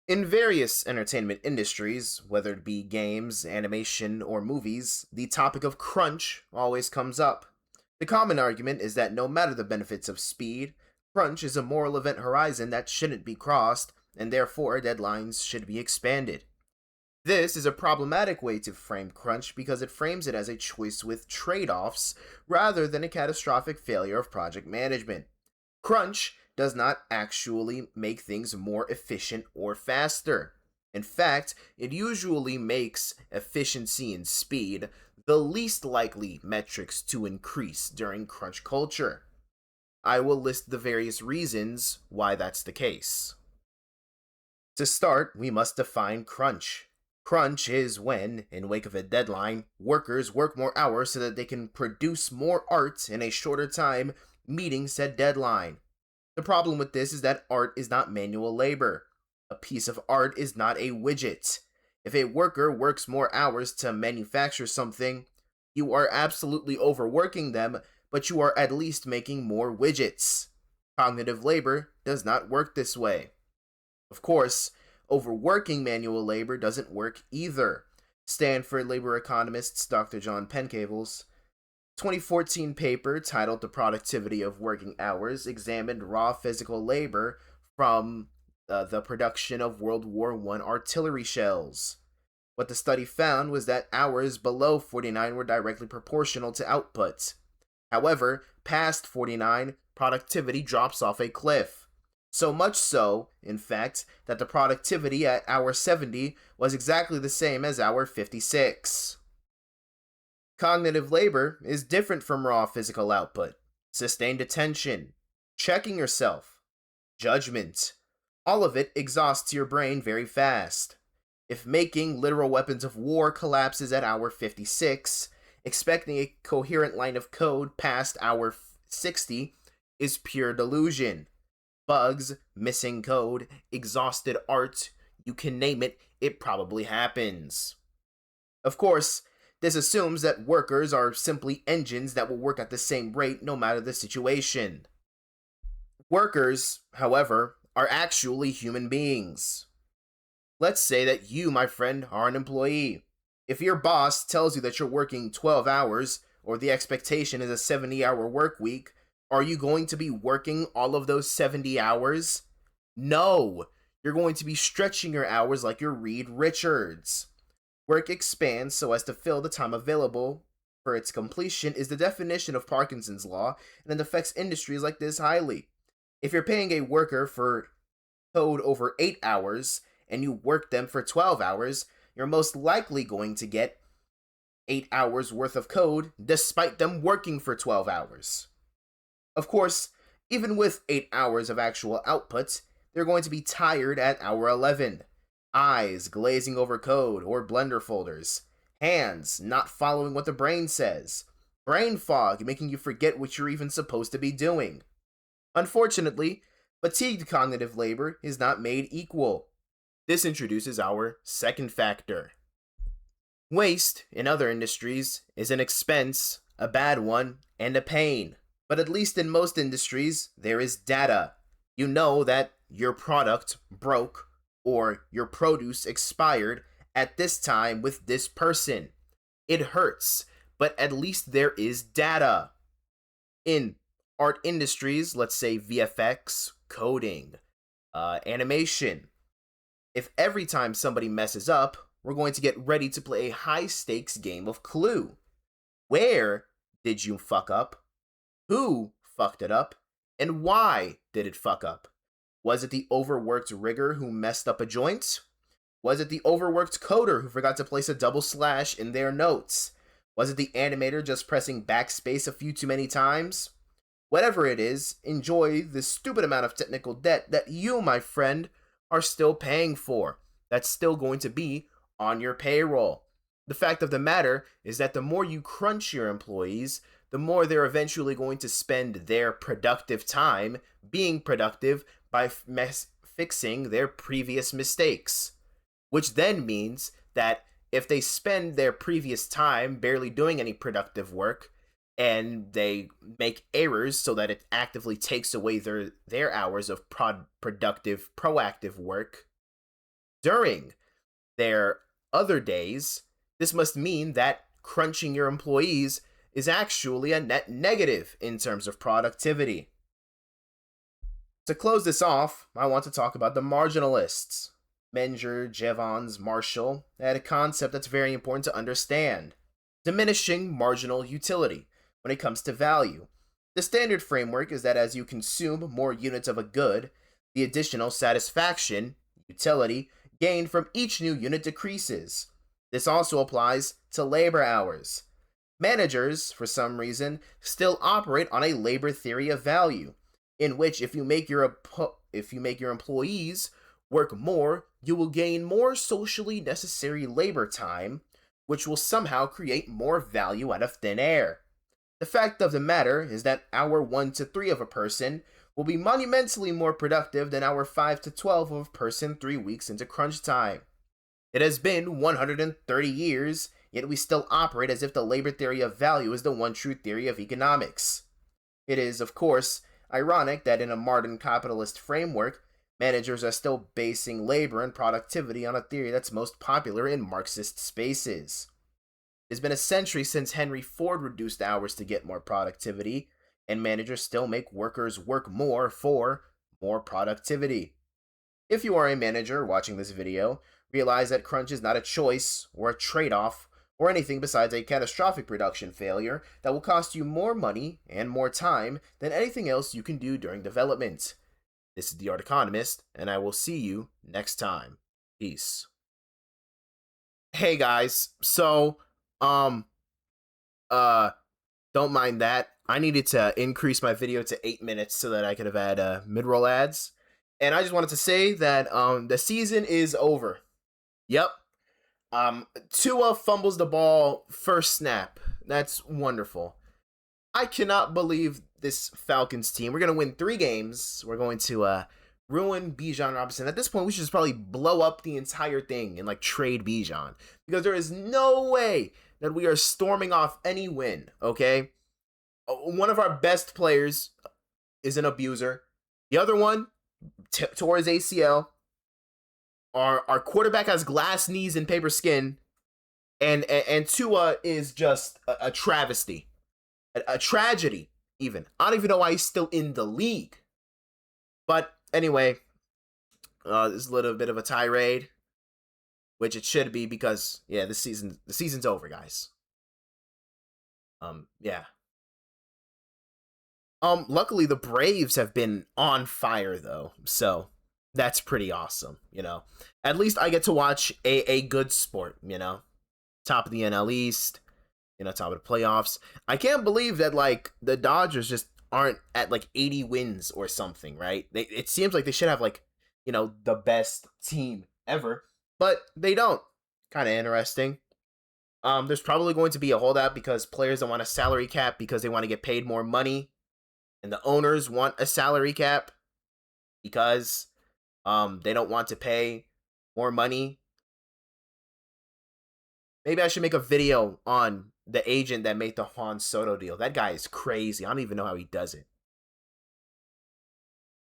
In various entertainment industries, whether it be games, animation, or movies, the topic of crunch always comes up. The common argument is that no matter the benefits of speed, crunch is a moral event horizon that shouldn't be crossed, and therefore deadlines should be expanded. This is a problematic way to frame crunch because it frames it as a choice with trade offs rather than a catastrophic failure of project management. Crunch does not actually make things more efficient or faster. In fact, it usually makes efficiency and speed the least likely metrics to increase during crunch culture. I will list the various reasons why that's the case. To start, we must define crunch. Crunch is when, in wake of a deadline, workers work more hours so that they can produce more art in a shorter time, meeting said deadline. The problem with this is that art is not manual labor. A piece of art is not a widget. If a worker works more hours to manufacture something, you are absolutely overworking them, but you are at least making more widgets. Cognitive labor does not work this way. Of course, overworking manual labor doesn't work either. Stanford labor economists Dr. John Pencavel's 2014 paper titled The Productivity of Working Hours examined raw physical labor from the production of World War I artillery shells. What the study found was that hours below 49 were directly proportional to output. However, past 49, productivity drops off a cliff. So much so, in fact, that the productivity at hour 70 was exactly the same as hour 56. Cognitive labor is different from raw physical output. Sustained attention, checking yourself, judgment, all of it exhausts your brain very fast. If making literal weapons of war collapses at hour 56, expecting a coherent line of code past hour 60 is pure delusion. Bugs, missing code, exhausted art, you can name it, it probably happens. Of course, this assumes that workers are simply engines that will work at the same rate no matter the situation. Workers, however, are actually human beings. Let's say that you, my friend, are an employee. If your boss tells you that you're working 12 hours, or the expectation is a 70-hour work week, are you going to be working all of those 70 hours? No! You're going to be stretching your hours like you're Reed Richards. Work expands so as to fill the time available for its completion is the definition of Parkinson's law, and it affects industries like this highly. If you're paying a worker for code over 8 hours and you work them for 12 hours, you're most likely going to get 8 hours worth of code despite them working for 12 hours. Of course, even with 8 hours of actual output, they're going to be tired at hour 11. Eyes glazing over code or Blender folders. Hands not following what the brain says. Brain fog making you forget what you're even supposed to be doing. Unfortunately, fatigued cognitive labor is not made equal. This introduces our second factor. Waste, in other industries, is an expense, a bad one, and a pain. But at least in most industries, there is data. You know that your product broke or your produce expired at this time with this person. It hurts, but at least there is data. In art industries, let's say VFX, coding, animation, if every time somebody messes up, we're going to get ready to play a high stakes game of Clue. Where did you fuck up? Who fucked it up? And why did it fuck up? Was it the overworked rigger who messed up a joint? Was it the overworked coder who forgot to place a double slash in their notes? Was it the animator just pressing backspace a few too many times? Whatever it is, enjoy the stupid amount of technical debt that you, my friend, are still paying for. That's still going to be on your payroll. The fact of the matter is that the more you crunch your employees, the more they're eventually going to spend their productive time being productive by fixing their previous mistakes. Which then means that if they spend their previous time barely doing any productive work, and they make errors so that it actively takes away their hours of productive, proactive work, During their other days, this must mean that crunching your employees is actually a net negative in terms of productivity. To close this off, I want to talk about the marginalists. Menger, Jevons, Marshall had a concept that's very important to understand: diminishing marginal utility when it comes to value. The standard framework is that as you consume more units of a good, the additional satisfaction, utility, gained from each new unit decreases. This also applies to labor hours. Managers, for some reason, still operate on a labor theory of value, in which if you make your employees work more, you will gain more socially necessary labor time, which will somehow create more value out of thin air. The fact of the matter is that hour 1 to 3 of a person will be monumentally more productive than hour 5 to 12 of a person 3 weeks into crunch time. It has been 130 years, yet we still operate as if the labor theory of value is the one true theory of economics. It is, of course, ironic that in a modern capitalist framework, managers are still basing labor and productivity on a theory that's most popular in Marxist spaces. It's been a century since Henry Ford reduced hours to get more productivity, and managers still make workers work more for more productivity. If you are a manager watching this video, realize that crunch is not a choice or a trade-off or anything besides a catastrophic production failure that will cost you more money and more time than anything else you can do during development. This is The Art Economist, and I will see you next time. Peace. Hey guys, so, um, uh, don't mind that. I needed to increase my video to 8 minutes so that I could have had mid-roll ads. And I just wanted to say that the season is over. Yep. Tua fumbles the ball first snap. That's wonderful. I cannot believe this Falcons team. We're gonna win 3 games. We're going to ruin Bijan Robinson. At this point, we should just probably blow up the entire thing and like trade Bijan, because there is no way that we are storming off any win. Okay, one of our best players is an abuser. The other one tore his ACL. Our quarterback has glass knees and paper skin, and Tua is just a travesty, a tragedy. Even I don't even know why he's still in the league. But anyway, this is a little bit of a tirade, which it should be because yeah, the season's over, guys. Yeah. Luckily the Braves have been on fire though, so that's pretty awesome, you know. At least I get to watch a good sport, you know. Top of the NL East, you know, top of the playoffs. I can't believe that like the Dodgers just aren't at like 80 wins or something, right? It seems like they should have like, you know, the best team ever, but they don't. Kind of interesting. There's probably going to be a holdout because players don't want a salary cap because they want to get paid more money, and the owners want a salary cap because they don't want to pay more money. Maybe I should make a video on the agent that made the Juan Soto deal. That guy is crazy. I don't even know how he does it.